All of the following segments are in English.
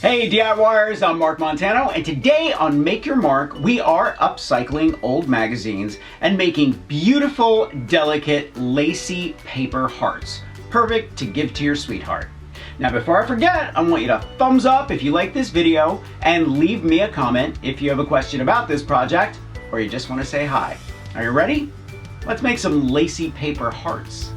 Hey DIYers, I'm Mark Montano, and today on Make Your Mark, we are upcycling old magazines and making beautiful, delicate, lacy paper hearts, perfect to give to your sweetheart. Now before I forget, I want you to thumbs up if you like this video and leave me a comment if you have a question about this project or you just want to say hi. Are you ready? Let's make some lacy paper hearts.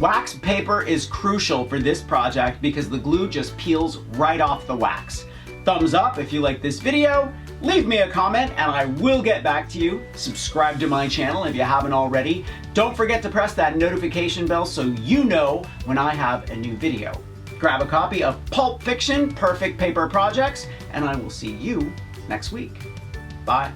Wax paper is crucial for this project because the glue just peels right off the wax. Thumbs up if you like this video, leave me a comment and I will get back to you. Subscribe to my channel if you haven't already. Don't forget to press that notification bell so you know when I have a new video. Grab a copy of Pulp Fiction Perfect Paper Projects and I will see you next week. Bye.